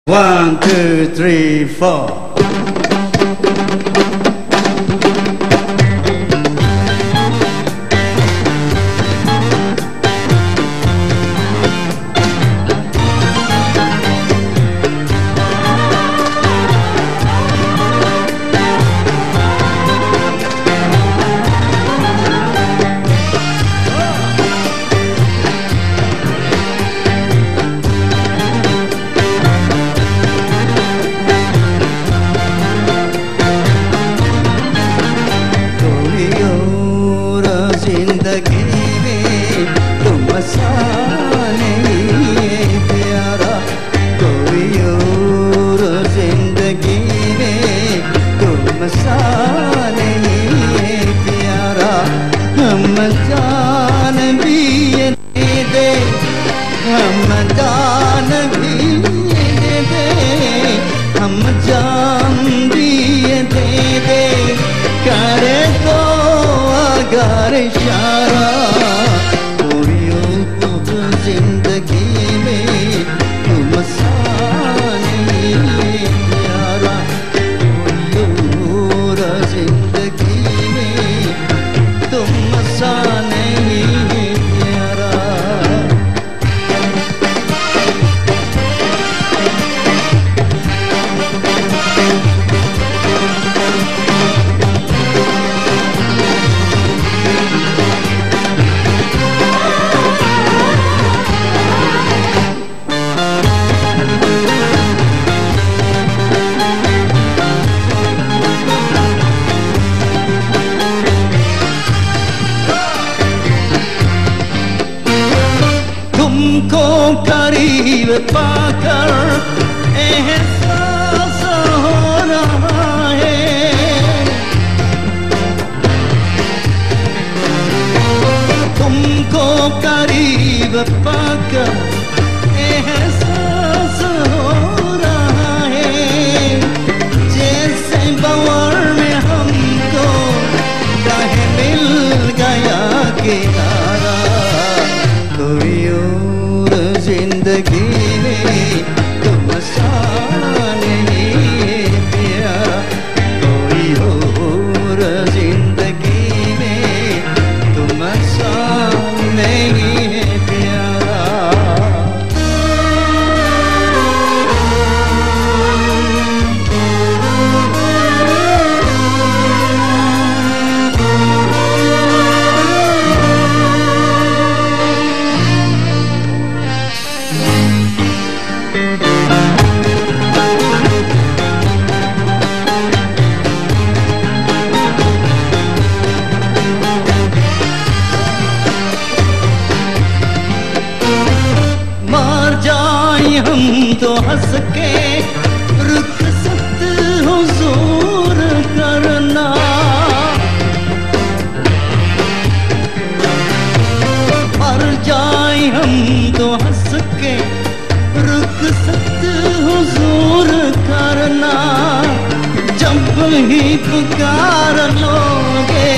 1, 2, 3, 4. करीब पाकर एहसास हो रहा है, तुमको करीब पाकर एहसास हो रहा है, जैसे बवर में हमको कहीं मिल गया किनारा। कोई जिंदगी में तुम सा नहीं प्यारा, कोई और जिंदगी में तुम सा नहीं प्यारा। हम तो हंस के रुखसत हुजूर करना, मर जाए हम तो हंस के रुखसत हुजूर करना। जब ही पुकार लोगे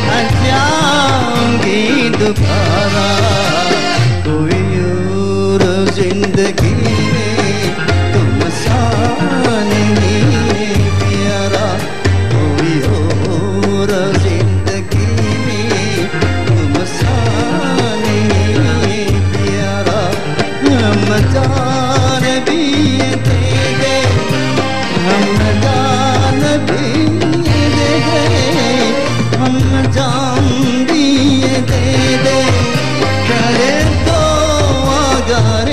आ जाऊंगी दोबारा। कोई जिंदगी में तुम सा नहीं प्यारा, कोई और जिंदगी में तुम सा नहीं प्यारा। हम जान भी दे दे, हम जान भी दे दे, हम जान भी दे दे, करे तो अगर